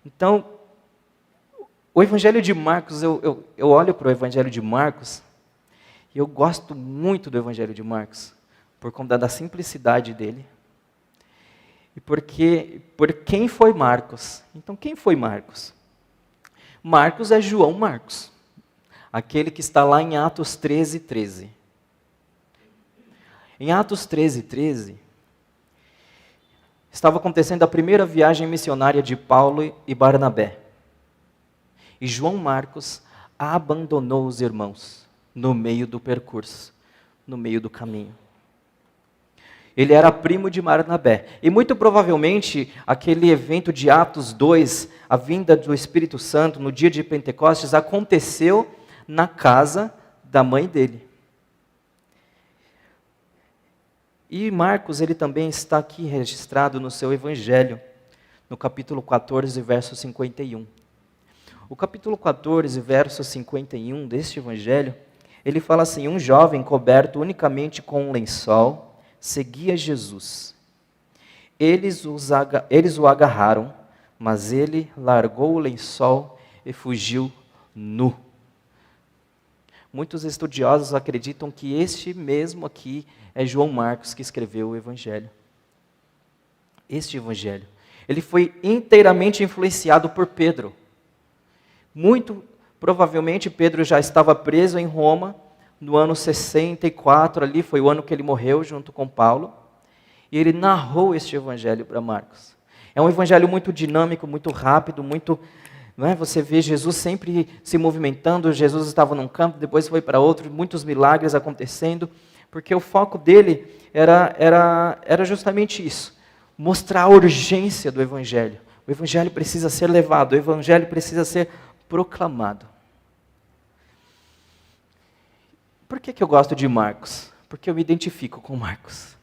Então, o Evangelho de Marcos, eu olho para o Evangelho de Marcos, e eu gosto muito do Evangelho de Marcos, por conta da simplicidade dele, e por quem foi Marcos. Então, quem foi Marcos? Marcos é João Marcos, aquele que está lá em Atos 13:13. Em Atos 13:13, estava acontecendo a primeira viagem missionária de Paulo e Barnabé. E João Marcos abandonou os irmãos no meio do percurso, no meio do caminho. Ele era primo de Barnabé. E muito provavelmente, aquele evento de Atos 2, a vinda do Espírito Santo no dia de Pentecostes, aconteceu na casa da mãe dele. E Marcos, ele também está aqui registrado no seu Evangelho, no capítulo 14, verso 51. O capítulo 14, verso 51 deste Evangelho, ele fala assim: um jovem coberto unicamente com um lençol seguia Jesus. Eles o agarraram, mas ele largou o lençol e fugiu nu. Muitos estudiosos acreditam que este mesmo aqui é João Marcos que escreveu o Evangelho. Este Evangelho. Ele foi inteiramente influenciado por Pedro. Muito provavelmente Pedro já estava preso em Roma no ano 64, ali foi o ano que ele morreu junto com Paulo. E ele narrou este Evangelho para Marcos. É um Evangelho muito dinâmico, muito rápido, muito... Não é? Você vê Jesus sempre se movimentando, Jesus estava num campo, depois foi para outro, muitos milagres acontecendo, porque o foco dele era justamente isso, mostrar a urgência do Evangelho. O Evangelho precisa ser levado, o Evangelho precisa ser proclamado. Por que eu gosto de Marcos? Porque eu me identifico com Marcos.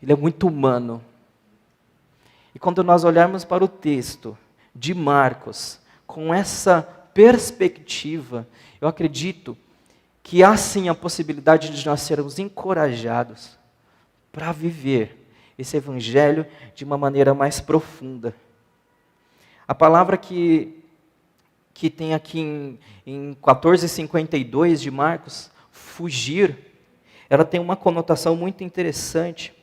Ele é muito humano. E quando nós olharmos para o texto de Marcos, com essa perspectiva, eu acredito que há sim a possibilidade de nós sermos encorajados para viver esse Evangelho de uma maneira mais profunda. A palavra que tem aqui em 14:52 de Marcos, fugir, ela tem uma conotação muito interessante,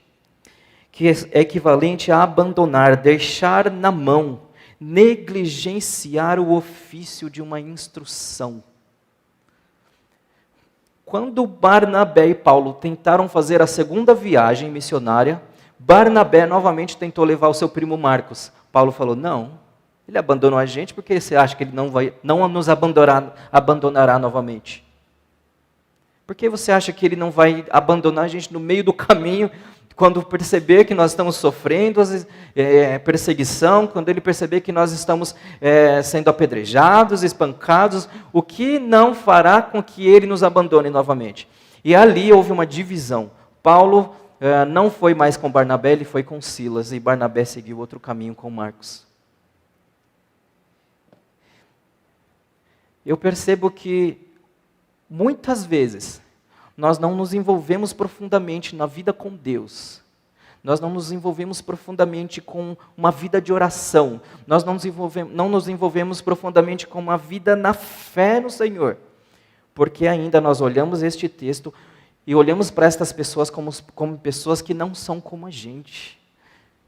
que é equivalente a abandonar, deixar na mão, negligenciar o ofício de uma instrução. Quando Barnabé e Paulo tentaram fazer a segunda viagem missionária, Barnabé novamente tentou levar o seu primo Marcos. Paulo falou: não, ele abandonou a gente porque você acha que ele não nos abandonará novamente? Por que você acha que ele não vai abandonar a gente no meio do caminho, quando perceber que nós estamos sofrendo perseguição, quando ele perceber que nós estamos sendo apedrejados, espancados, o que não fará com que ele nos abandone novamente? E ali houve uma divisão. Paulo não foi mais com Barnabé, ele foi com Silas, e Barnabé seguiu outro caminho com Marcos. Eu percebo que muitas vezes nós não nos envolvemos profundamente na vida com Deus. Nós não nos envolvemos profundamente com uma vida de oração. Nós não nos envolvemos profundamente com uma vida na fé no Senhor. Porque ainda nós olhamos este texto e olhamos para estas pessoas como pessoas que não são como a gente.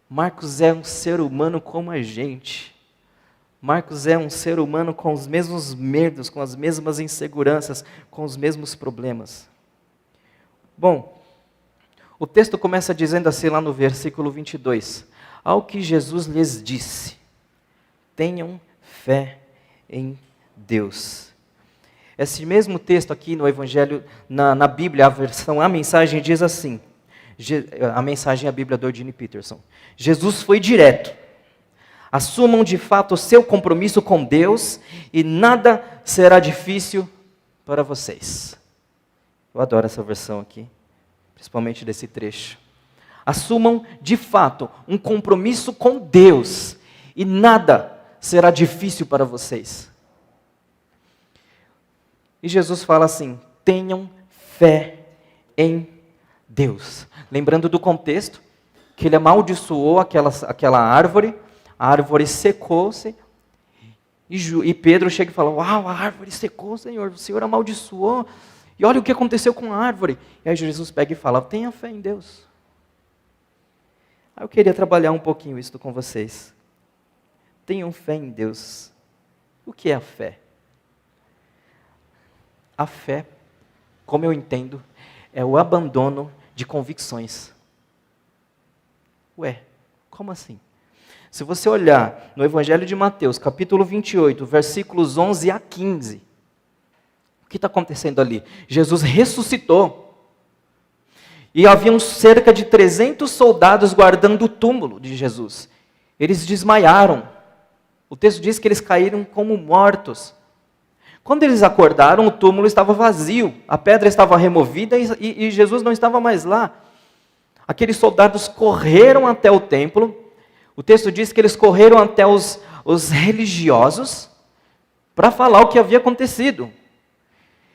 Marcos é um ser humano como a gente. Marcos é um ser humano com os mesmos medos, com as mesmas inseguranças, com os mesmos problemas. Bom, o texto começa dizendo assim lá no versículo 22. Ao que Jesus lhes disse: tenham fé em Deus. Esse mesmo texto aqui no Evangelho, na Bíblia, a mensagem diz assim, a mensagem é a Bíblia do Eugene Peterson. Jesus foi direto. Assumam de fato o seu compromisso com Deus e nada será difícil para vocês. Eu adoro essa versão aqui, principalmente desse trecho. Assumam de fato um compromisso com Deus e nada será difícil para vocês. E Jesus fala assim: tenham fé em Deus. Lembrando do contexto, que ele amaldiçoou aquela árvore, a árvore secou-se, e Pedro chega e fala, uau, a árvore secou, Senhor, o Senhor amaldiçoou, e olha o que aconteceu com a árvore. E aí Jesus pega e fala, tenha fé em Deus. Aí eu queria trabalhar um pouquinho isso com vocês. Tenham fé em Deus. O que é a fé? A fé, como eu entendo, é o abandono de convicções. Ué, como assim? Se você olhar no Evangelho de Mateus, capítulo 28, versículos 11 a 15, o que está acontecendo ali? Jesus ressuscitou. E haviam cerca de 300 soldados guardando o túmulo de Jesus. Eles desmaiaram. O texto diz que eles caíram como mortos. Quando eles acordaram, o túmulo estava vazio. A pedra estava removida e Jesus não estava mais lá. Aqueles soldados correram até o templo. O texto diz que eles correram até os religiosos para falar o que havia acontecido.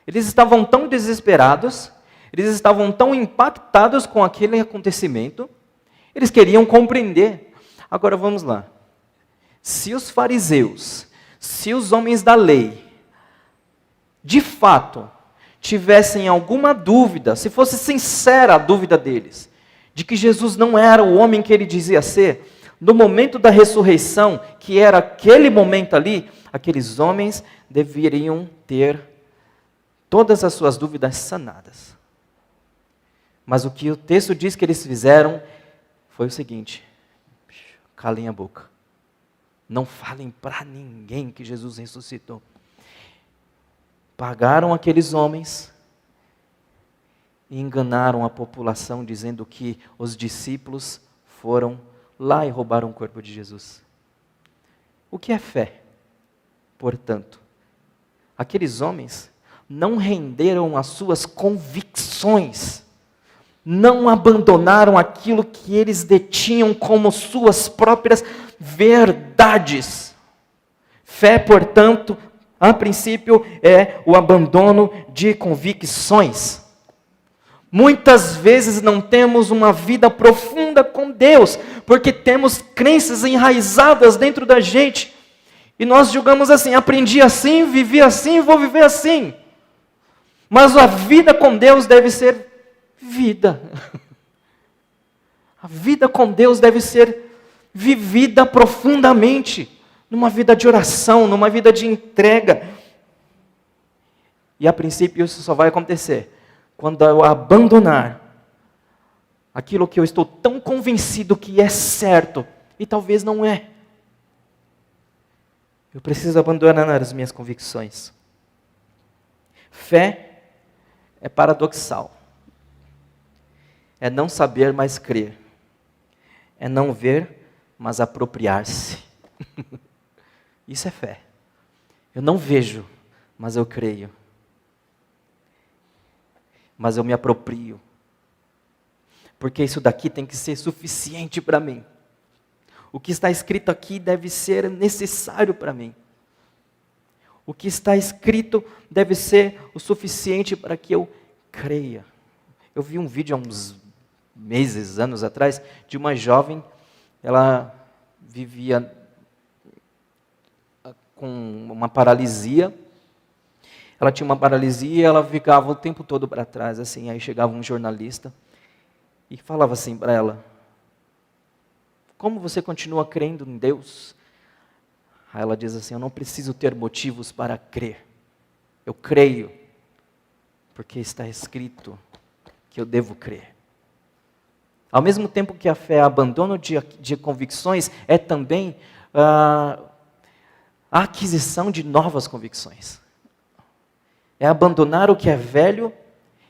Eles estavam tão desesperados, eles estavam tão impactados com aquele acontecimento, eles queriam compreender. Agora vamos lá. Se os fariseus, se os homens da lei, de fato, tivessem alguma dúvida, se fosse sincera a dúvida deles, de que Jesus não era o homem que ele dizia ser, no momento da ressurreição, que era aquele momento ali, aqueles homens deveriam ter todas as suas dúvidas sanadas. Mas o que o texto diz que eles fizeram foi o seguinte: calem a boca. Não falem para ninguém que Jesus ressuscitou. Pagaram aqueles homens e enganaram a população dizendo que os discípulos foram lá e roubaram o corpo de Jesus. O que é fé? Portanto, aqueles homens não renderam as suas convicções, não abandonaram aquilo que eles detinham como suas próprias verdades. Fé, portanto, a princípio, é o abandono de convicções. Muitas vezes não temos uma vida profunda com Deus, porque temos crenças enraizadas dentro da gente, e nós julgamos assim, aprendi assim, vivi assim, vou viver assim. Mas a vida com Deus deve ser vida. A vida com Deus deve ser vivida profundamente, numa vida de oração, numa vida de entrega. E a princípio isso só vai acontecer quando eu abandonar aquilo que eu estou tão convencido que é certo, e talvez não é. Eu preciso abandonar as minhas convicções. Fé é paradoxal. É não saber, mas crer. É não ver, mas apropriar-se. Isso é fé. Eu não vejo, mas eu creio. Mas eu me aproprio. Porque isso daqui tem que ser suficiente para mim. O que está escrito aqui deve ser necessário para mim. O que está escrito deve ser o suficiente para que eu creia. Eu vi um vídeo há uns meses, anos atrás, de uma jovem, ela vivia com uma paralisia. Ela tinha uma paralisia e ela ficava o tempo todo para trás, assim. Aí chegava um jornalista e falava assim para ela: como você continua crendo em Deus? Aí ela diz assim: eu não preciso ter motivos para crer. Eu creio, porque está escrito que eu devo crer. Ao mesmo tempo que a fé é abandono de convicções, é também a aquisição de novas convicções. É abandonar o que é velho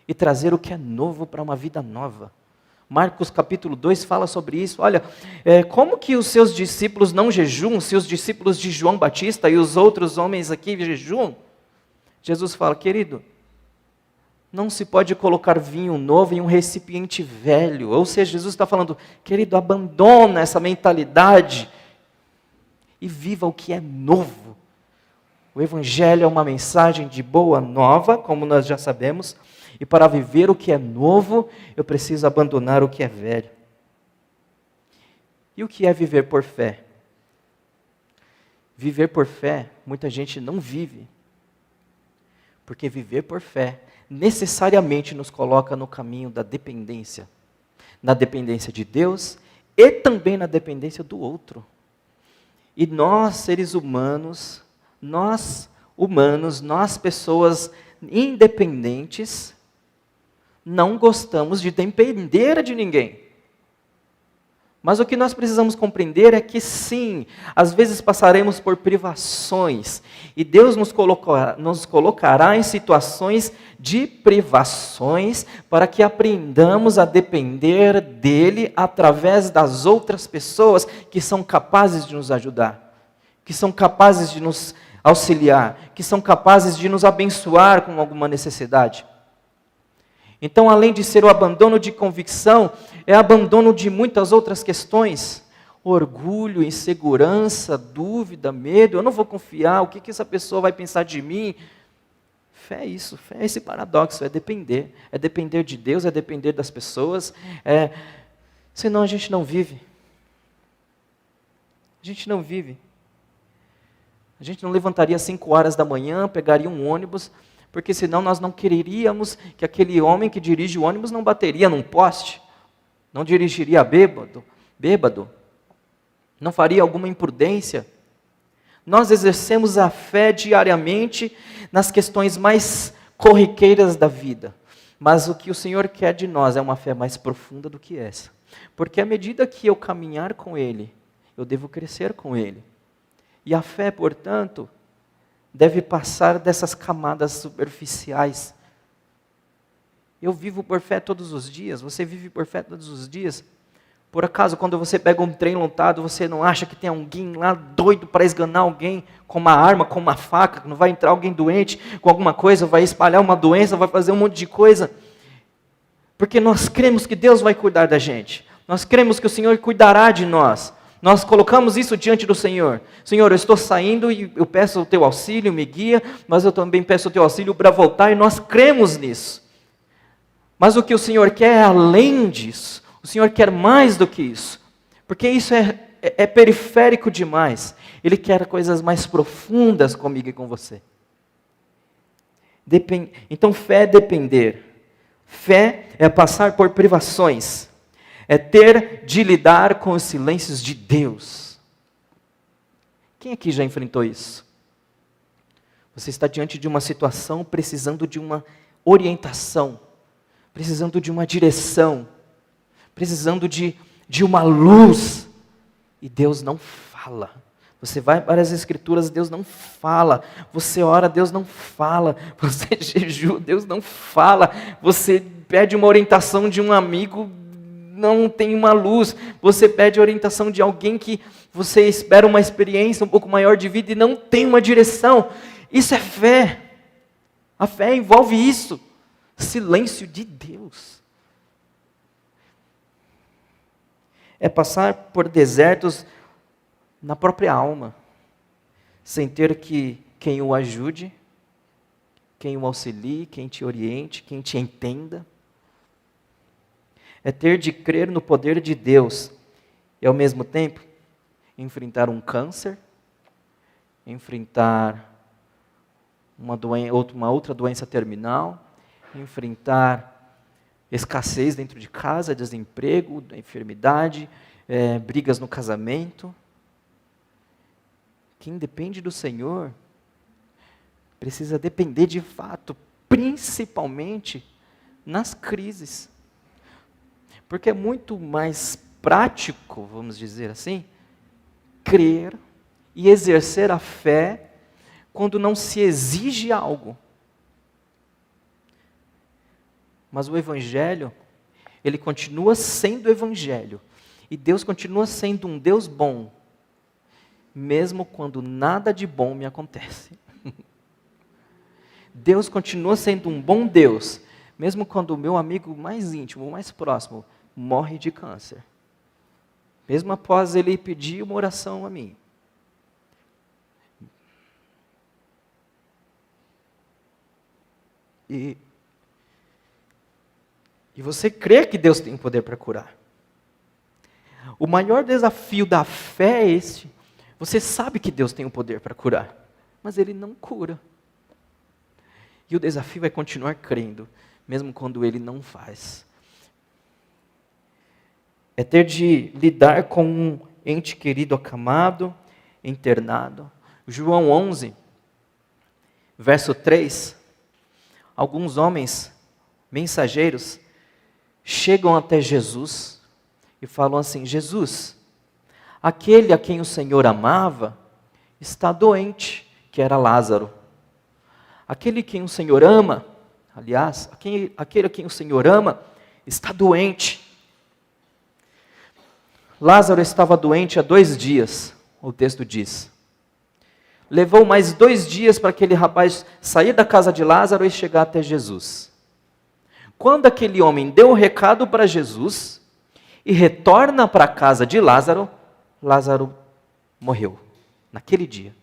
e trazer o que é novo para uma vida nova. Marcos capítulo 2 fala sobre isso. Olha, como que os seus discípulos não jejuam, se os discípulos de João Batista e os outros homens aqui jejuam? Jesus fala: querido, não se pode colocar vinho novo em um recipiente velho. Ou seja, Jesus está falando: querido, abandona essa mentalidade e viva o que é novo. O Evangelho é uma mensagem de boa nova, como nós já sabemos, e para viver o que é novo, eu preciso abandonar o que é velho. E o que é viver por fé? viver por fé, muita gente não vive. Porque viver por fé necessariamente nos coloca no caminho da dependência. Na dependência de Deus e também na dependência do outro. E nós, seres humanos, nós pessoas independentes, não gostamos de depender de ninguém. Mas o que nós precisamos compreender é que sim, às vezes passaremos por privações, e Deus nos colocará em situações de privações, para que aprendamos a depender dEle através das outras pessoas que são capazes de nos ajudar, que são capazes de nos auxiliar, que são capazes de nos abençoar com alguma necessidade. Então, além de ser o abandono de convicção, é abandono de muitas outras questões. Orgulho, insegurança, dúvida, medo. Eu não vou confiar, o que essa pessoa vai pensar de mim? Fé é isso, fé é esse paradoxo, é depender. É depender de Deus, é depender das pessoas. Senão a gente não vive. A gente não vive. A gente não levantaria às 5 horas da manhã, pegaria um ônibus, porque senão nós não quereríamos que aquele homem que dirige o ônibus não bateria num poste, não dirigiria bêbado, não faria alguma imprudência. Nós exercemos a fé diariamente nas questões mais corriqueiras da vida, mas o que o Senhor quer de nós é uma fé mais profunda do que essa, porque à medida que eu caminhar com Ele, eu devo crescer com Ele, e a fé, portanto, deve passar dessas camadas superficiais. Eu vivo por fé todos os dias, você vive por fé todos os dias. Por acaso, quando você pega um trem lotado, você não acha que tem alguém lá doido para esganar alguém com uma arma, com uma faca, não vai entrar alguém doente com alguma coisa, vai espalhar uma doença, vai fazer um monte de coisa? Porque nós cremos que Deus vai cuidar da gente, nós cremos que o Senhor cuidará de nós. Nós colocamos isso diante do Senhor. Senhor, eu estou saindo e eu peço o teu auxílio, me guia, mas eu também peço o teu auxílio para voltar, e nós cremos nisso. Mas o que o Senhor quer é além disso. O Senhor quer mais do que isso. Porque isso é periférico demais. Ele quer coisas mais profundas comigo e com você. Então, fé é depender. Fé é passar por privações. É ter de lidar com os silêncios de Deus. Quem aqui já enfrentou isso? Você está diante de uma situação precisando de uma orientação, precisando de uma direção, precisando de uma luz, e Deus não fala. Você vai para as Escrituras, Deus não fala. Você ora, Deus não fala. Você jejua, Deus não fala. Você pede uma orientação de um amigo, não tem uma luz. Você pede orientação de alguém que você espera uma experiência um pouco maior de vida e não tem uma direção. Isso é fé. A fé envolve isso. Silêncio de Deus. É passar por desertos na própria alma, sem ter quem o ajude, quem o auxilie, quem te oriente, quem te entenda. É ter de crer no poder de Deus e, ao mesmo tempo, enfrentar um câncer, enfrentar uma outra doença terminal, enfrentar escassez dentro de casa, desemprego, enfermidade, brigas no casamento. Quem depende do Senhor precisa depender de fato, principalmente nas crises. Porque é muito mais prático, vamos dizer assim, crer e exercer a fé quando não se exige algo. Mas o Evangelho, ele continua sendo Evangelho. E Deus continua sendo um Deus bom, mesmo quando nada de bom me acontece. Deus continua sendo um bom Deus, mesmo quando o meu amigo mais íntimo, mais próximo, morre de câncer. Mesmo após ele pedir uma oração a mim. E você crê que Deus tem poder para curar. O maior desafio da fé é este. Você sabe que Deus tem o poder para curar, mas Ele não cura. E o desafio é continuar crendo, mesmo quando Ele não faz. É ter de lidar com um ente querido acamado, internado. João 11, verso 3, alguns homens, mensageiros, chegam até Jesus e falam assim: Jesus, aquele a quem o Senhor amava está doente, que era Lázaro. Aquele a quem o Senhor ama, aliás, aquele a quem o Senhor ama está doente. Lázaro estava doente há 2 dias, o texto diz. Levou mais 2 dias para aquele rapaz sair da casa de Lázaro e chegar até Jesus. Quando aquele homem deu o recado para Jesus e retorna para a casa de Lázaro, Lázaro morreu, naquele dia.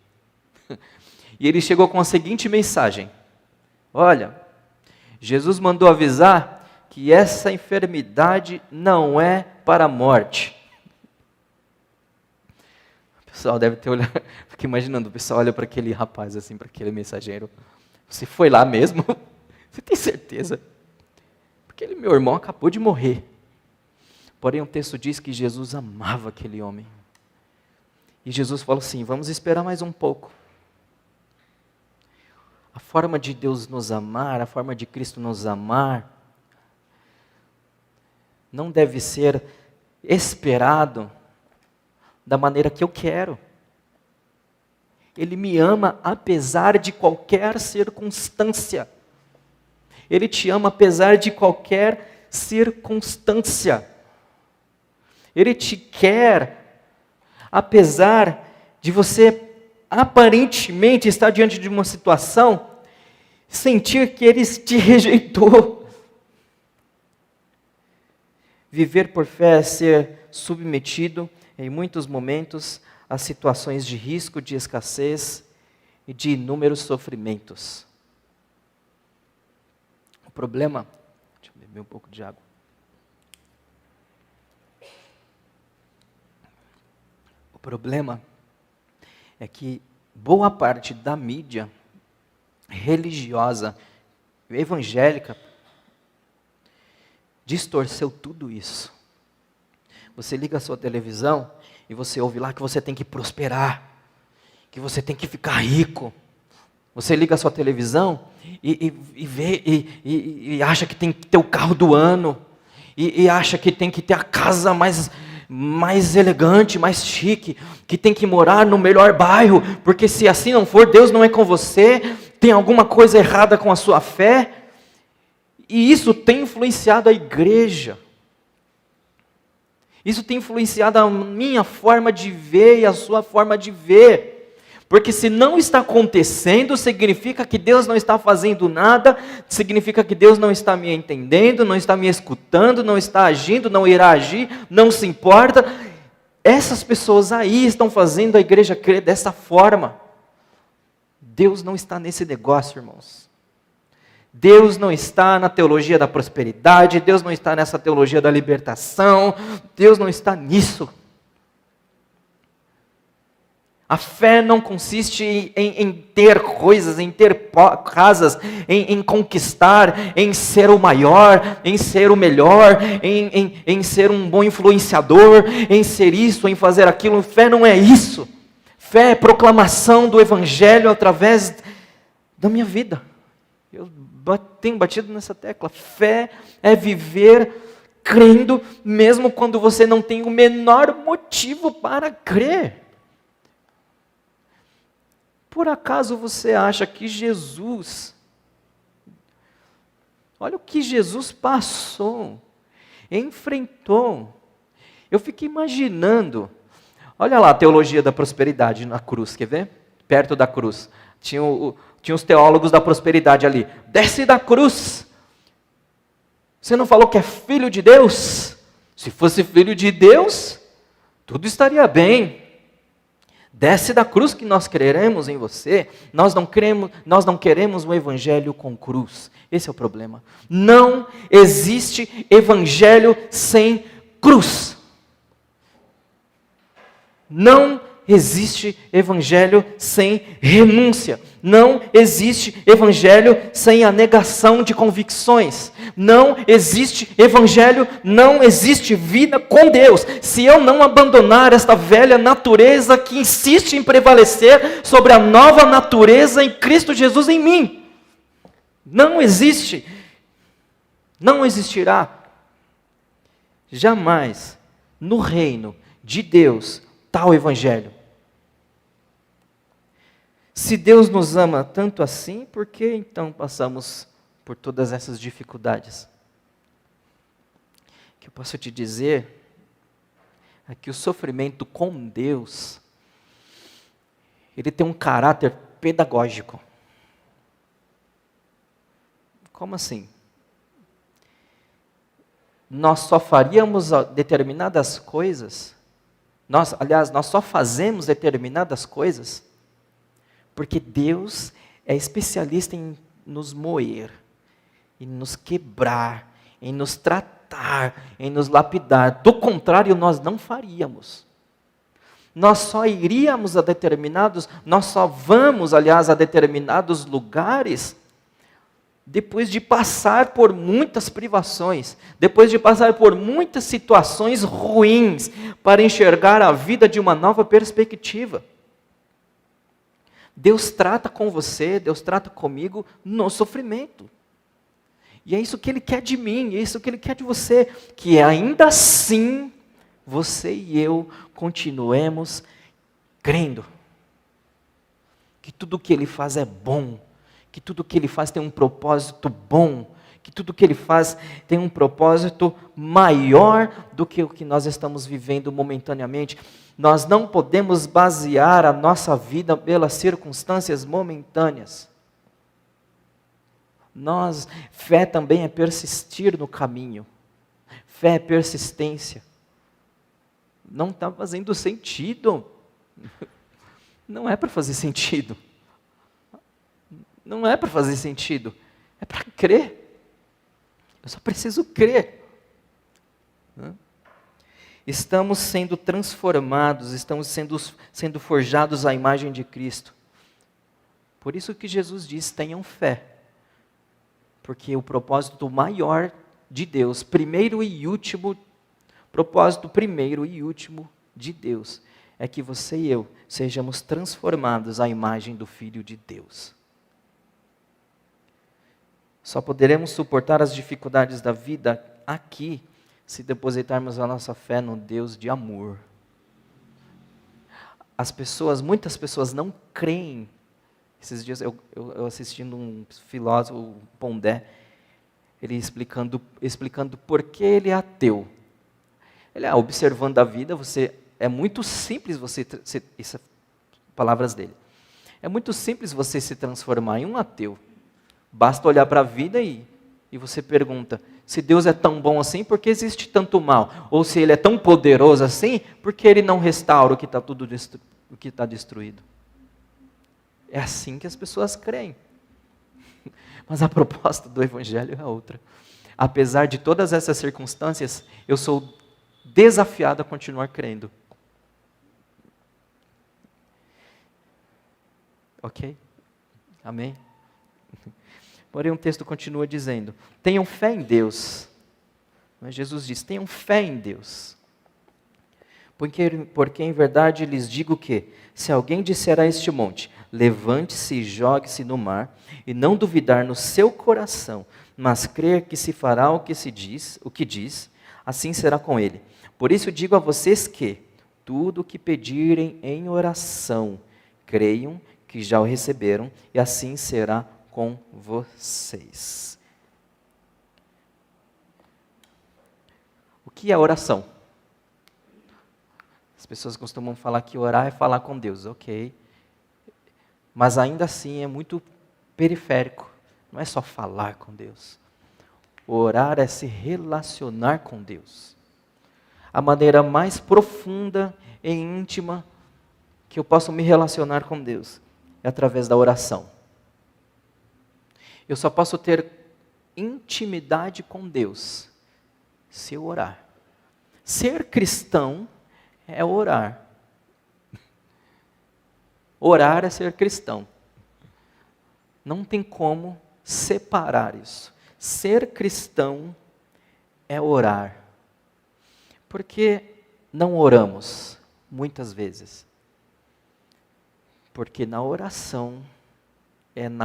E ele chegou com a seguinte mensagem: olha, Jesus mandou avisar que essa enfermidade não é para a morte. O pessoal deve ter olhado, fico imaginando, o pessoal olha para aquele rapaz assim, para aquele mensageiro. Você foi lá mesmo? Você tem certeza? Porque meu irmão acabou de morrer. Porém o texto diz que Jesus amava aquele homem. E Jesus falou assim: vamos esperar mais um pouco. A forma de Deus nos amar, a forma de Cristo nos amar, não deve ser esperado da maneira que eu quero. Ele me ama apesar de qualquer circunstância. Ele te ama apesar de qualquer circunstância. Ele te quer apesar de você aparentemente estar diante de uma situação, sentir que Ele te rejeitou. Viver por fé é ser submetido em muitos momentos a situações de risco, de escassez e de inúmeros sofrimentos. O problema, deixa eu beber um pouco de água. O problema é que boa parte da mídia religiosa, evangélica, distorceu tudo isso. Você liga a sua televisão e você ouve lá que você tem que prosperar, que você tem que ficar rico. Você liga a sua televisão e vê e acha que tem que ter o carro do ano, e acha que tem que ter a casa mais elegante, mais chique, que tem que morar no melhor bairro, porque se assim não for, Deus não é com você, tem alguma coisa errada com a sua fé. E isso tem influenciado a igreja. Isso tem influenciado a minha forma de ver e a sua forma de ver. Porque se não está acontecendo, significa que Deus não está fazendo nada, significa que Deus não está me entendendo, não está me escutando, não está agindo, não irá agir, não se importa. Essas pessoas aí estão fazendo a igreja crer dessa forma. Deus não está nesse negócio, irmãos. Deus não está na teologia da prosperidade, Deus não está nessa teologia da libertação, Deus não está nisso. A fé não consiste em ter coisas, em ter casas, em conquistar, em ser o maior, em ser o melhor, em ser um bom influenciador, em ser isso, em fazer aquilo. Fé não é isso. Fé é proclamação do Evangelho através da minha vida. Eu tenho batido nessa tecla. Fé é viver crendo, mesmo quando você não tem o menor motivo para crer. Por acaso você acha que Jesus, olha o que Jesus passou, enfrentou. Eu fico imaginando, olha lá a teologia da prosperidade na cruz, quer ver? Perto da cruz. Tinha os teólogos da prosperidade ali. Desce da cruz. Você não falou que é filho de Deus? Se fosse filho de Deus, tudo estaria bem. Desce da cruz que nós creremos em você. Nós não queremos um evangelho com cruz. Esse é o problema. Não existe evangelho sem cruz. Não existe evangelho sem renúncia. Não existe evangelho sem a negação de convicções. Não existe evangelho, não existe vida com Deus. Se eu não abandonar esta velha natureza que insiste em prevalecer sobre a nova natureza em Cristo Jesus em mim. Não existe. Não existirá. Jamais no reino de Deus tal evangelho. Se Deus nos ama tanto assim, por que então passamos por todas essas dificuldades? O que eu posso te dizer é que o sofrimento com Deus, ele tem um caráter pedagógico. Como assim? Nós só faríamos determinadas coisas, nós só fazemos determinadas coisas, porque Deus é especialista em nos moer, em nos quebrar, em nos tratar, em nos lapidar. Do contrário, nós não faríamos. Nós só iríamos a nós só vamos, a determinados lugares, depois de passar por muitas privações, depois de passar por muitas situações ruins, para enxergar a vida de uma nova perspectiva. Deus trata com você, Deus trata comigo no sofrimento. E é isso que Ele quer de mim, é isso que Ele quer de você, que ainda assim, você e eu continuemos crendo. Que tudo o que Ele faz é bom, que tudo o que Ele faz tem um propósito bom, que tudo o que Ele faz tem um propósito maior do que o que nós estamos vivendo momentaneamente. Nós não podemos basear a nossa vida pelas circunstâncias momentâneas. Fé também é persistir no caminho. Fé é persistência. Não está fazendo sentido. Não é para fazer sentido. Não é para fazer sentido. É para crer. Eu só preciso crer. Estamos sendo transformados, estamos sendo forjados à imagem de Cristo. Por isso que Jesus diz, tenham fé. Porque o propósito maior de Deus, propósito primeiro e último de Deus, é que você e eu sejamos transformados à imagem do Filho de Deus. Só poderemos suportar as dificuldades da vida aqui, se depositarmos a nossa fé no Deus de amor. Muitas pessoas não creem. Esses dias eu assistindo um filósofo, o Pondé, ele explicando por que ele é ateu. Ele observando a vida, é muito simples palavras dele. É muito simples você se transformar em um ateu. Basta olhar para a vida e você pergunta, se Deus é tão bom assim, por que existe tanto mal? Ou se Ele é tão poderoso assim, por que Ele não restaura o que está destruído? É assim que as pessoas creem. Mas a proposta do Evangelho é outra. Apesar de todas essas circunstâncias, eu sou desafiado a continuar crendo. Ok? Amém? Porém, o texto continua dizendo, tenham fé em Deus. Mas Jesus diz, tenham fé em Deus. Porque em verdade lhes digo que, se alguém disser a este monte, levante-se e jogue-se no mar, e não duvidar no seu coração, mas crer que se fará o que diz, assim será com ele. Por isso digo a vocês que, tudo o que pedirem em oração, creiam que já o receberam, e assim será com vocês. O que é oração? As pessoas costumam falar que orar é falar com Deus, ok. Mas ainda assim é muito periférico. Não é só falar com Deus. Orar é se relacionar com Deus. A maneira mais profunda e íntima que eu posso me relacionar com Deus é através da oração. Eu só posso ter intimidade com Deus se eu orar. Ser cristão é orar. Orar é ser cristão. Não tem como separar isso. Ser cristão é orar. Por que não oramos muitas vezes? Porque é na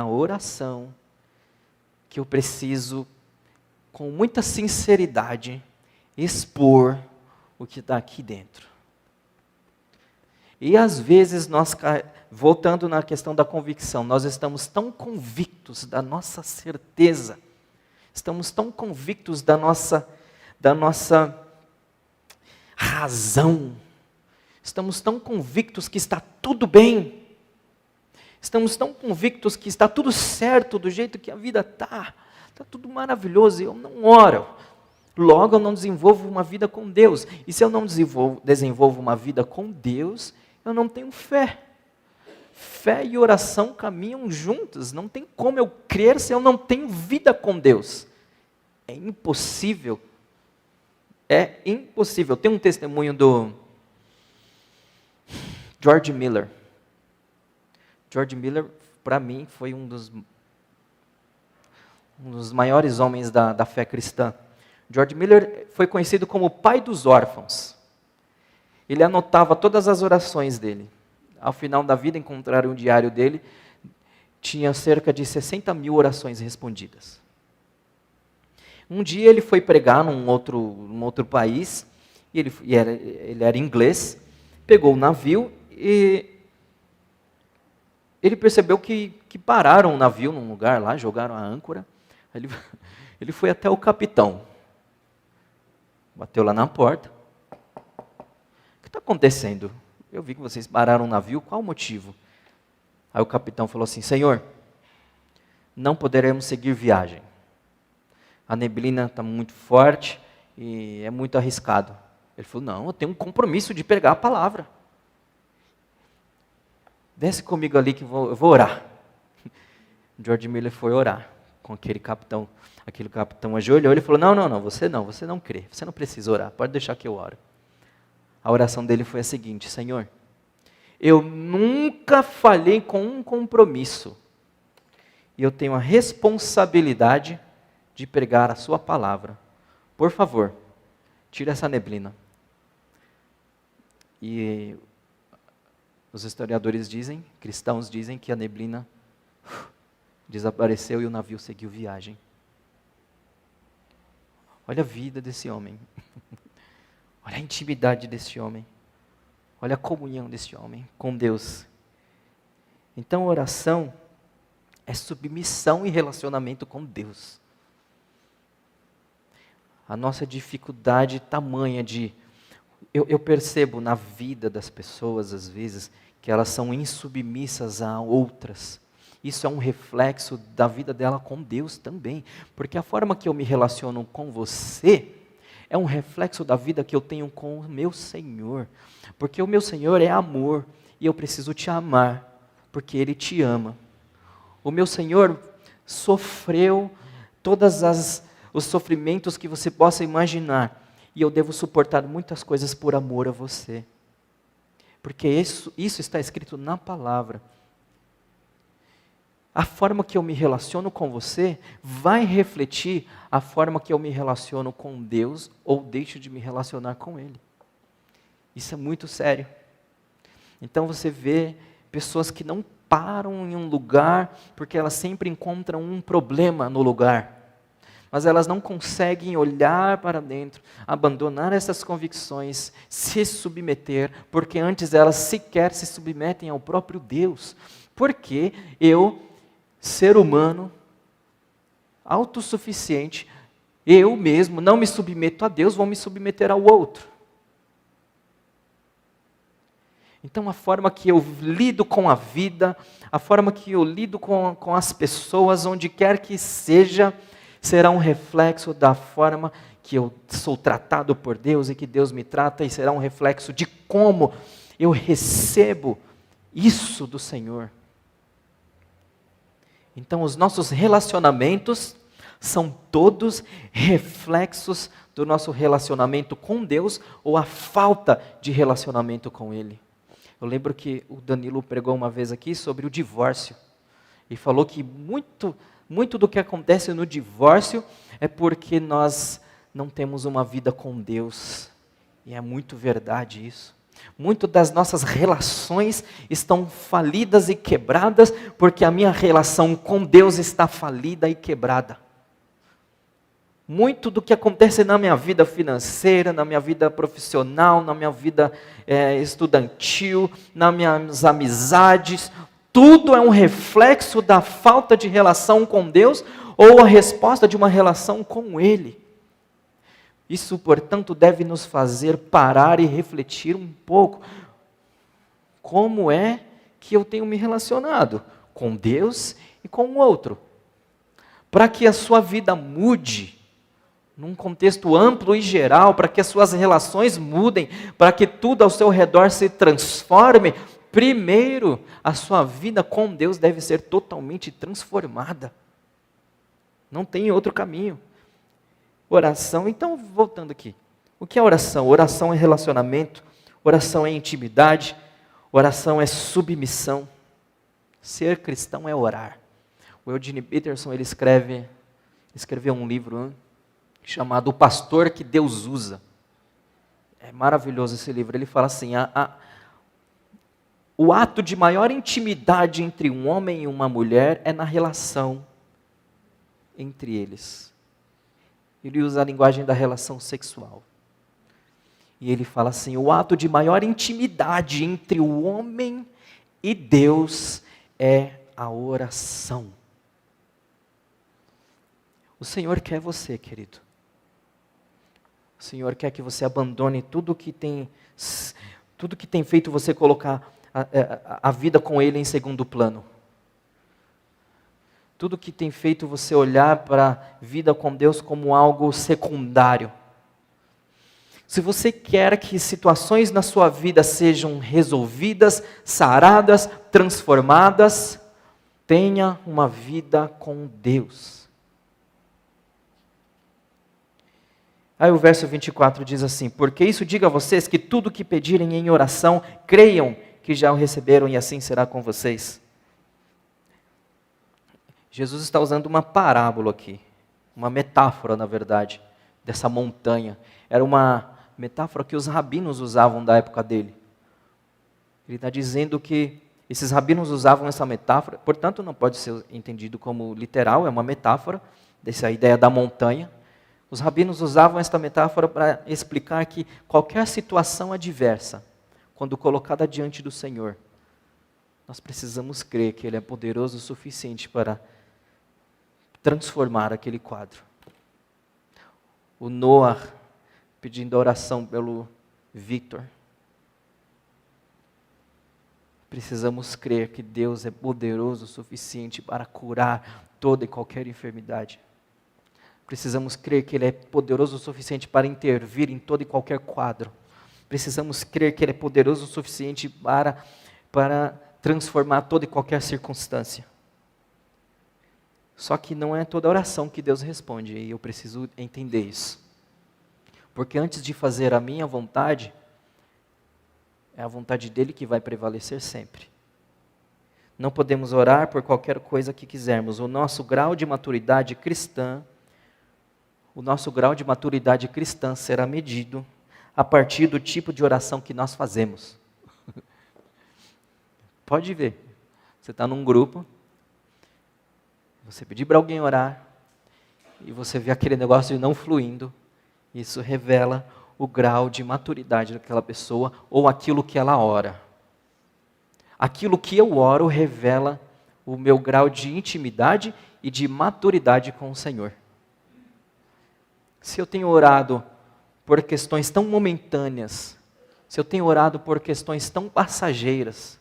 oração que eu preciso, com muita sinceridade, expor o que está aqui dentro. E às vezes voltando na questão da convicção, nós estamos tão convictos da nossa certeza, estamos tão convictos da nossa razão, estamos tão convictos que está tudo bem, estamos tão convictos que está tudo certo do jeito que a vida está tudo maravilhoso, e eu não oro. Logo eu não desenvolvo uma vida com Deus. E se eu não desenvolvo uma vida com Deus, eu não tenho fé. Fé e oração caminham juntos. Não tem como eu crer se eu não tenho vida com Deus. É impossível. É impossível. Tem um testemunho do George Miller. George Miller, para mim, foi um dos maiores homens da fé cristã. George Miller foi conhecido como o pai dos órfãos. Ele anotava todas as orações dele. Ao final da vida, encontraram o diário dele, tinha cerca de 60 mil orações respondidas. Um dia ele foi pregar num outro país, e ele era inglês, pegou o navio e ele percebeu que pararam o navio num lugar lá, jogaram a âncora. Ele foi até o capitão, bateu lá na porta. O que está acontecendo? Eu vi que vocês pararam o navio, qual o motivo? Aí o capitão falou assim: Senhor, não poderemos seguir viagem. A neblina está muito forte e é muito arriscado. Ele falou: não, eu tenho um compromisso de pregar a palavra. Desce comigo ali que eu vou orar. George Miller foi orar com aquele capitão. Aquele capitão ajoelhou e falou: não, você não crê, você não precisa orar, pode deixar que eu oro. A oração dele foi a seguinte: Senhor, eu nunca falhei com um compromisso, e eu tenho a responsabilidade de pregar a sua palavra. Por favor, tira essa neblina. E os historiadores dizem, cristãos dizem, que a neblina desapareceu e o navio seguiu viagem. Olha a vida desse homem. Olha a intimidade desse homem. Olha a comunhão desse homem com Deus. Então, oração é submissão e relacionamento com Deus. A nossa dificuldade tamanha eu percebo na vida das pessoas, às vezes, que elas são insubmissas a outras. Isso é um reflexo da vida dela com Deus também. Porque a forma que eu me relaciono com você é um reflexo da vida que eu tenho com o meu Senhor. Porque o meu Senhor é amor e eu preciso te amar, porque Ele te ama. O meu Senhor sofreu todos os sofrimentos que você possa imaginar, e eu devo suportar muitas coisas por amor a você. Porque isso está escrito na palavra. A forma que eu me relaciono com você vai refletir a forma que eu me relaciono com Deus ou deixo de me relacionar com Ele. Isso é muito sério. Então você vê pessoas que não param em um lugar porque elas sempre encontram um problema no lugar. Mas elas não conseguem olhar para dentro, abandonar essas convicções, se submeter, porque antes elas sequer se submetem ao próprio Deus. Porque eu, ser humano, autossuficiente, eu mesmo não me submeto a Deus, vou me submeter ao outro. Então a forma que eu lido com a vida, a forma que eu lido com as pessoas, onde quer que seja, será um reflexo da forma que eu sou tratado por Deus e que Deus me trata, e será um reflexo de como eu recebo isso do Senhor. Então os nossos relacionamentos são todos reflexos do nosso relacionamento com Deus ou a falta de relacionamento com Ele. Eu lembro que o Danilo pregou uma vez aqui sobre o divórcio. E falou que muito do que acontece no divórcio é porque nós não temos uma vida com Deus. E é muito verdade isso. Muito das nossas relações estão falidas e quebradas porque a minha relação com Deus está falida e quebrada. Muito do que acontece na minha vida financeira, na minha vida profissional, na minha vida estudantil, nas minhas amizades, tudo é um reflexo da falta de relação com Deus ou a resposta de uma relação com Ele. Isso, portanto, deve nos fazer parar e refletir um pouco. Como é que eu tenho me relacionado com Deus e com o outro? Para que a sua vida mude, num contexto amplo e geral, para que as suas relações mudem, para que tudo ao seu redor se transforme, primeiro, a sua vida com Deus deve ser totalmente transformada. Não tem outro caminho. Oração, então, voltando aqui. O que é oração? Oração é relacionamento, oração é intimidade, oração é submissão. Ser cristão é orar. O Eugene Peterson, ele escreveu um livro chamado O Pastor que Deus Usa. É maravilhoso esse livro. Ele fala assim, o ato de maior intimidade entre um homem e uma mulher é na relação entre eles. Ele usa a linguagem da relação sexual. E ele fala assim, o ato de maior intimidade entre o homem e Deus é a oração. O Senhor quer você, querido. O Senhor quer que você abandone tudo que tem feito você colocar a vida com Ele em segundo plano. Tudo que tem feito você olhar para a vida com Deus como algo secundário. Se você quer que situações na sua vida sejam resolvidas, saradas, transformadas, tenha uma vida com Deus. Aí o verso 24 diz assim, porque isso diga a vocês que tudo que pedirem em oração, creiam que já o receberam e assim será com vocês. Jesus está usando uma parábola aqui, uma metáfora, na verdade, dessa montanha. Era uma metáfora que os rabinos usavam da época dele. Ele está dizendo que esses rabinos usavam essa metáfora, portanto não pode ser entendido como literal, é uma metáfora dessa ideia da montanha. Os rabinos usavam esta metáfora para explicar que qualquer situação adversa, quando colocada diante do Senhor, nós precisamos crer que Ele é poderoso o suficiente para transformar aquele quadro. O Noah pedindo oração pelo Victor. Precisamos crer que Deus é poderoso o suficiente para curar toda e qualquer enfermidade. Precisamos crer que Ele é poderoso o suficiente para intervir em todo e qualquer quadro. Precisamos crer que Ele é poderoso o suficiente para transformar toda e qualquer circunstância. Só que não é toda oração que Deus responde, e eu preciso entender isso. Porque antes de fazer a minha vontade, é a vontade dEle que vai prevalecer sempre. Não podemos orar por qualquer coisa que quisermos. O nosso grau de maturidade cristã será medido a partir do tipo de oração que nós fazemos. Pode ver, você está num grupo, você pedir para alguém orar, e você vê aquele negócio não fluindo, isso revela o grau de maturidade daquela pessoa, ou aquilo que ela ora. Aquilo que eu oro revela o meu grau de intimidade e de maturidade com o Senhor. Se eu tenho orado por questões tão momentâneas, se eu tenho orado por questões tão passageiras,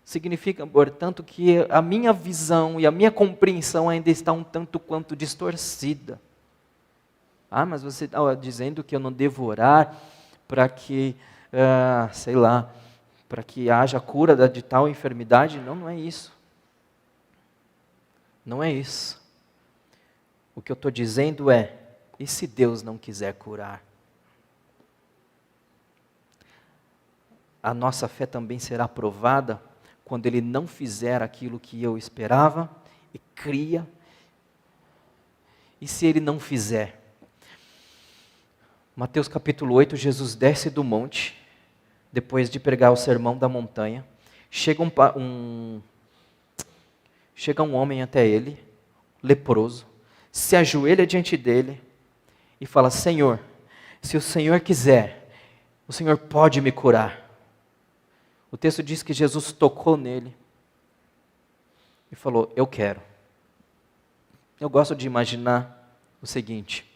significa, portanto, que a minha visão e a minha compreensão ainda está um tanto quanto distorcida. Ah, mas você está dizendo que eu não devo orar para que, para que haja cura de tal enfermidade? Não, não é isso. Não é isso. O que eu estou dizendo é, e se Deus não quiser curar? a nossa fé também será provada quando ele não fizer aquilo que eu esperava e cria. E se ele não fizer? Mateus capítulo 8, Jesus desce do monte, depois de pregar o sermão da montanha. Chega um homem até ele, leproso, se ajoelha diante dele e fala: Senhor, se o Senhor quiser, o Senhor pode me curar. O texto diz que Jesus tocou nele e falou: eu quero. Eu gosto de imaginar o seguinte,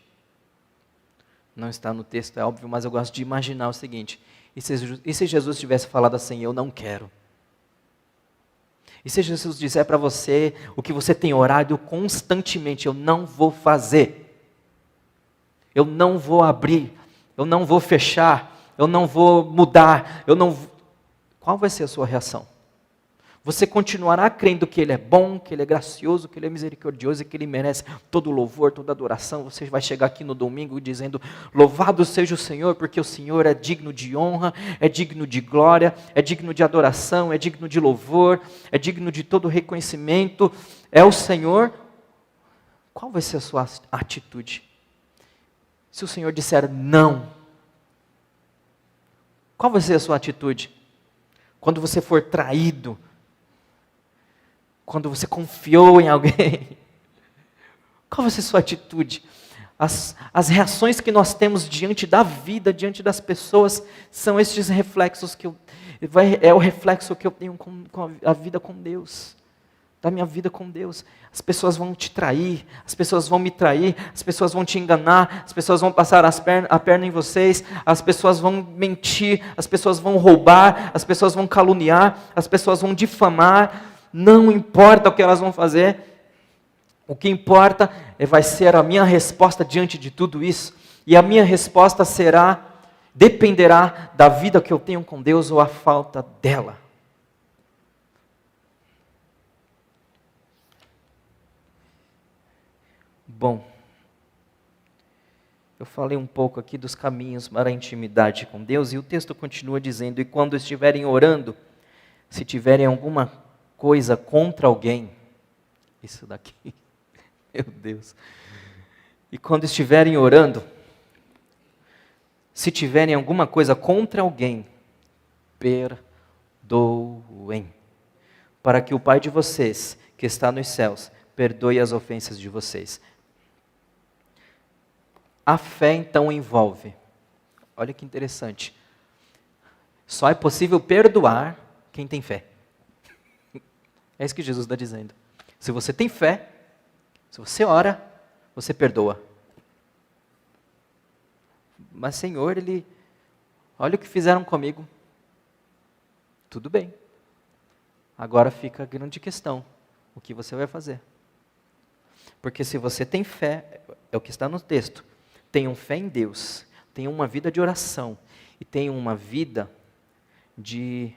não está no texto, é óbvio, mas eu gosto de imaginar o seguinte: e se Jesus tivesse falado assim: eu não quero? E se Jesus disser para você o que você tem orado constantemente: eu não vou fazer, eu não vou abrir, eu não vou fechar, eu não vou mudar, qual vai ser a sua reação? Você continuará crendo que Ele é bom, que Ele é gracioso, que Ele é misericordioso e que Ele merece todo o louvor, toda a adoração? Você vai chegar aqui no domingo dizendo: louvado seja o Senhor, porque o Senhor é digno de honra, é digno de glória, é digno de adoração, é digno de louvor, é digno de todo reconhecimento, é o Senhor. Qual vai ser a sua atitude? Se o Senhor disser não, qual vai ser a sua atitude? Quando você for traído, quando você confiou em alguém, qual vai ser a sua atitude? As reações que nós temos diante da vida, diante das pessoas, são estes reflexos é o reflexo que eu tenho com a vida com Deus, da minha vida com Deus. As pessoas vão te trair, as pessoas vão me trair, as pessoas vão te enganar, as pessoas vão passar a perna em vocês, as pessoas vão mentir, as pessoas vão roubar, as pessoas vão caluniar, as pessoas vão difamar. Não importa o que elas vão fazer, o que importa vai ser a minha resposta diante de tudo isso, e a minha resposta dependerá da vida que eu tenho com Deus ou a falta dela. Bom, eu falei um pouco aqui dos caminhos para a intimidade com Deus, e o texto continua dizendo: e quando estiverem orando, se tiverem alguma coisa contra alguém, isso daqui, meu Deus, e quando estiverem orando, se tiverem alguma coisa contra alguém, perdoem, para que o Pai de vocês, que está nos céus, perdoe as ofensas de vocês. A fé então envolve, olha que interessante, só é possível perdoar quem tem fé. É isso que Jesus está dizendo. Se você tem fé, se você ora, você perdoa. Mas Senhor, olha o que fizeram comigo. Tudo bem. Agora fica a grande questão: o que você vai fazer? Porque se você tem fé, é o que está no texto, tenham fé em Deus, tenham uma vida de oração e tenham uma vida de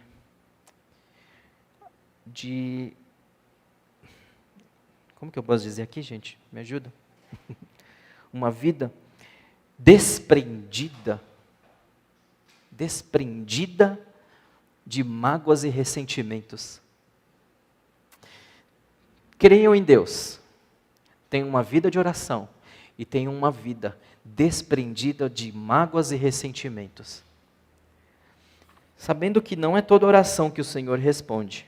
como que eu posso dizer aqui, gente? Me ajuda? Uma vida desprendida de mágoas e ressentimentos. Creiam em Deus, tenham uma vida de oração e tenham uma vida desprendida de mágoas e ressentimentos. Sabendo que não é toda oração que o Senhor responde.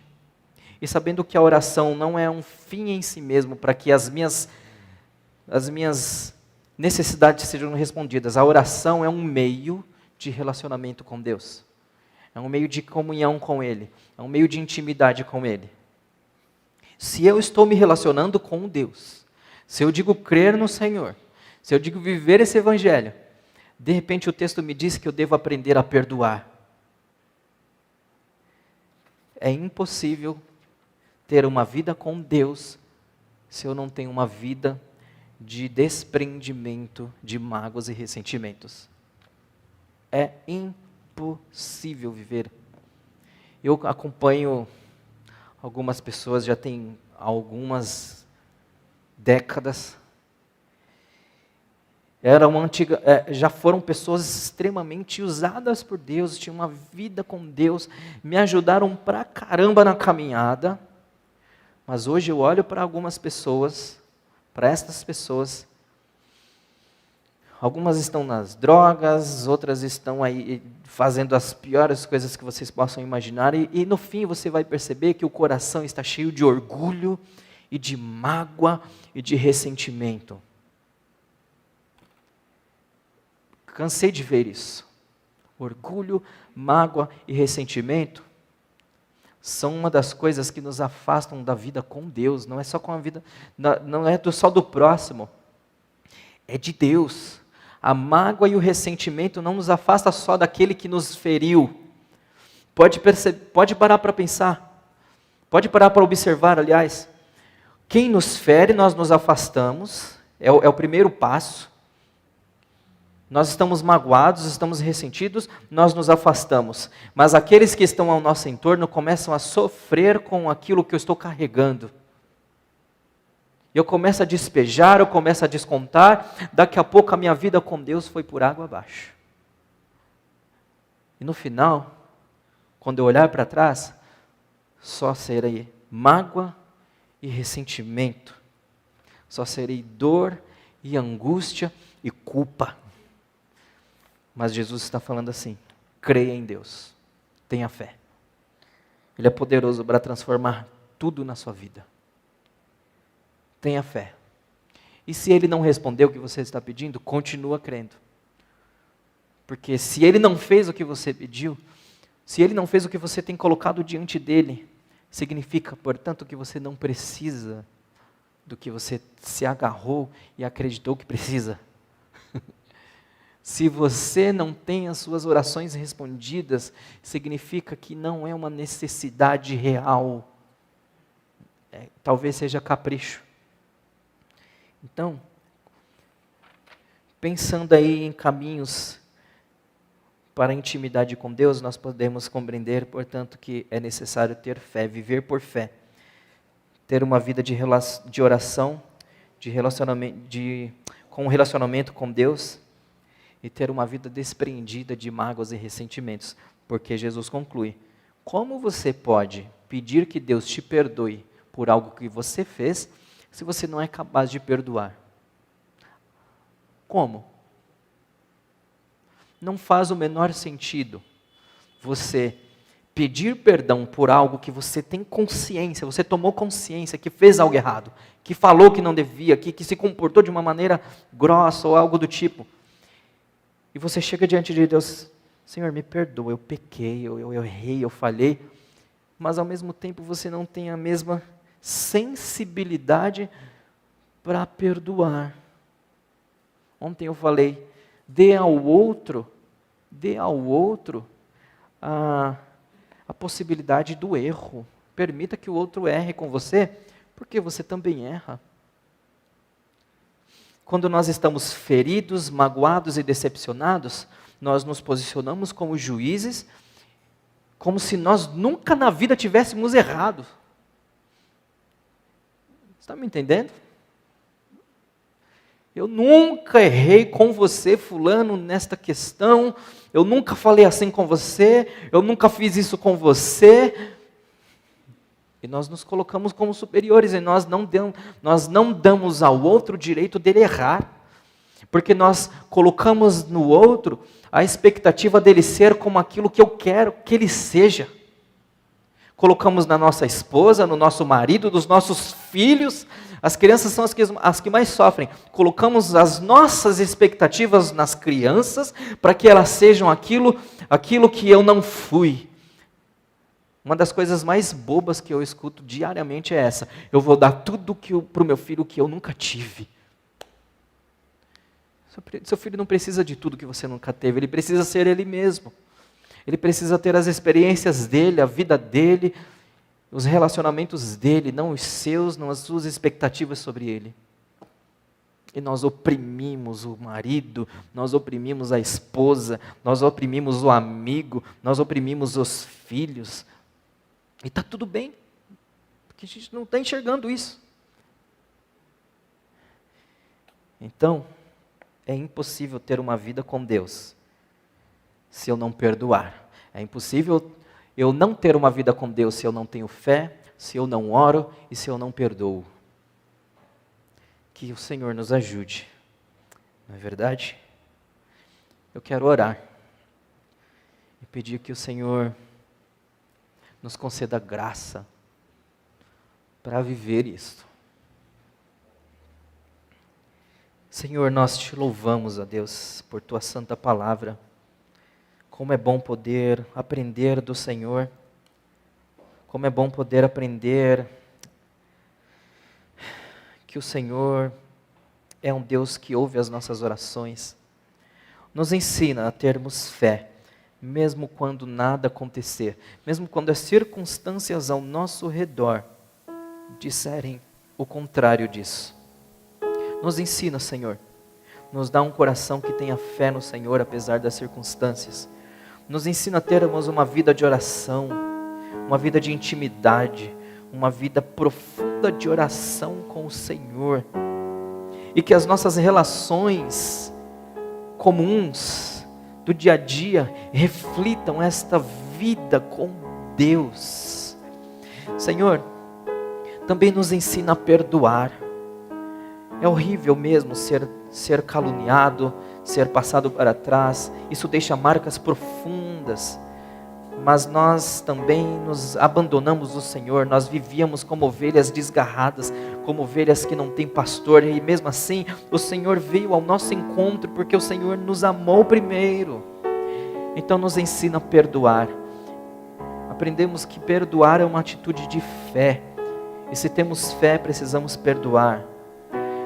E sabendo que a oração não é um fim em si mesmo, para que as minhas necessidades sejam respondidas. A oração é um meio de relacionamento com Deus. É um meio de comunhão com Ele. É um meio de intimidade com Ele. Se eu estou me relacionando com Deus, se eu digo crer no Senhor, se eu digo viver esse Evangelho, de repente o texto me diz que eu devo aprender a perdoar. É impossível ter uma vida com Deus se eu não tenho uma vida de desprendimento de mágoas e ressentimentos. É impossível viver. Eu acompanho algumas pessoas, já tem algumas décadas, Já foram pessoas extremamente usadas por Deus, tinham uma vida com Deus, me ajudaram pra caramba na caminhada, mas hoje eu olho para algumas pessoas, para estas pessoas, algumas estão nas drogas, outras estão aí fazendo as piores coisas que vocês possam imaginar, e no fim você vai perceber que o coração está cheio de orgulho, e de mágoa, e de ressentimento. Cansei de ver isso. Orgulho, mágoa e ressentimento são uma das coisas que nos afastam da vida com Deus. Não é só com a vida, não é só do próximo, é de Deus. A mágoa e o ressentimento não nos afasta só daquele que nos feriu. Pode parar para pensar, pode parar para observar, aliás. Quem nos fere, nós nos afastamos, é o primeiro passo. Nós estamos magoados, estamos ressentidos, nós nos afastamos. Mas aqueles que estão ao nosso entorno começam a sofrer com aquilo que eu estou carregando. Eu começo a despejar, eu começo a descontar, daqui a pouco a minha vida com Deus foi por água abaixo. E no final, quando eu olhar para trás, só serei mágoa e ressentimento. Só serei dor e angústia e culpa. Mas Jesus está falando assim: creia em Deus, tenha fé. Ele é poderoso para transformar tudo na sua vida. Tenha fé. E se Ele não respondeu o que você está pedindo, continua crendo. Porque se Ele não fez o que você pediu, se Ele não fez o que você tem colocado diante dEle, significa, portanto, que você não precisa do que você se agarrou e acreditou que precisa. Se você não tem as suas orações respondidas, significa que não é uma necessidade real. Talvez seja capricho. Então, pensando aí em caminhos para a intimidade com Deus, nós podemos compreender, portanto, que é necessário ter fé, viver por fé. Ter uma vida de oração, com relacionamento com Deus, e ter uma vida despreendida de mágoas e ressentimentos. Porque Jesus conclui: como você pode pedir que Deus te perdoe por algo que você fez, se você não é capaz de perdoar? Como? Não faz o menor sentido você pedir perdão por algo que você tem consciência, você tomou consciência que fez algo errado, que falou que não devia, que se comportou de uma maneira grossa ou algo do tipo. E você chega diante de Deus: Senhor, me perdoa, eu pequei, eu errei, eu falhei. Mas ao mesmo tempo você não tem a mesma sensibilidade para perdoar. Ontem eu falei: dê ao outro a possibilidade do erro. Permita que o outro erre com você, porque você também erra. Quando nós estamos feridos, magoados e decepcionados, nós nos posicionamos como juízes, como se nós nunca na vida tivéssemos errado. Você está me entendendo? Eu nunca errei com você, fulano, nesta questão. Eu nunca falei assim com você. Eu nunca fiz isso com você. E nós nos colocamos como superiores, e nós não damos ao outro o direito dele errar. Porque nós colocamos no outro a expectativa dele ser como aquilo que eu quero que ele seja. Colocamos na nossa esposa, no nosso marido, nos nossos filhos. As crianças são as que mais sofrem. Colocamos as nossas expectativas nas crianças para que elas sejam aquilo que eu não fui. Uma das coisas mais bobas que eu escuto diariamente é essa: eu vou dar tudo para o meu filho que eu nunca tive. Seu filho não precisa de tudo que você nunca teve, ele precisa ser ele mesmo. Ele precisa ter as experiências dele, a vida dele, os relacionamentos dele, não os seus, não as suas expectativas sobre ele. E nós oprimimos o marido, nós oprimimos a esposa, nós oprimimos o amigo, nós oprimimos os filhos. E está tudo bem, porque a gente não está enxergando isso. Então, É impossível ter uma vida com Deus se eu não perdoar. É impossível eu não ter uma vida com Deus se eu não tenho fé, se eu não oro e se eu não perdoo. Que o Senhor nos ajude, não é verdade? Eu quero orar e pedir que o Senhor nos conceda graça para viver isto. Senhor, nós te louvamos, ó Deus, por tua santa palavra. Como é bom poder aprender do Senhor. Como é bom poder aprender que o Senhor é um Deus que ouve as nossas orações. Nos ensina a termos fé, mesmo quando nada acontecer, mesmo quando as circunstâncias ao nosso redor disserem o contrário disso. Nos ensina, Senhor, nos dá um coração que tenha fé no Senhor, apesar das circunstâncias. Nos ensina a termos uma vida de oração, uma vida de intimidade, uma vida profunda de oração com o Senhor. E que as nossas relações comuns do dia a dia reflitam esta vida com Deus. Senhor, também nos ensina a perdoar. É horrível mesmo ser caluniado, ser passado para trás. Isso deixa marcas profundas. Mas nós também nos abandonamos do Senhor. Nós vivíamos como ovelhas desgarradas, como ovelhas que não têm pastor. E mesmo assim, o Senhor veio ao nosso encontro, porque o Senhor nos amou primeiro. Então nos ensina a perdoar. Aprendemos que perdoar é uma atitude de fé. E se temos fé, precisamos perdoar.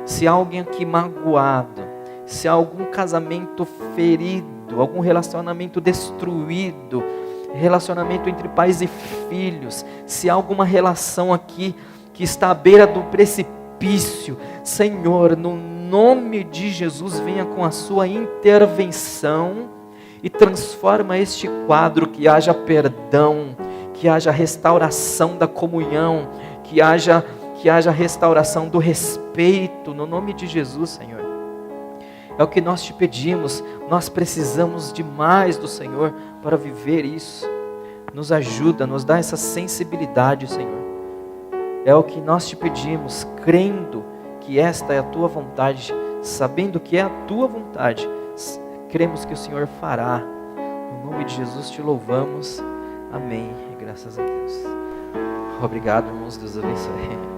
Se há alguém aqui magoado, se há algum casamento ferido, algum relacionamento destruído, relacionamento entre pais e filhos, se há alguma relação aqui que está à beira do precipício, Senhor, no nome de Jesus, venha com a sua intervenção e transforma este quadro, que haja perdão, que haja restauração da comunhão, que haja restauração do respeito, no nome de Jesus, Senhor. É o que nós te pedimos, nós precisamos demais do Senhor para viver isso. Nos ajuda, nos dá essa sensibilidade, Senhor. É o que nós te pedimos, crendo que esta é a tua vontade, sabendo que é a tua vontade, cremos que o Senhor fará. No nome de Jesus te louvamos, amém, e graças a Deus. Obrigado, irmãos, Deus abençoe.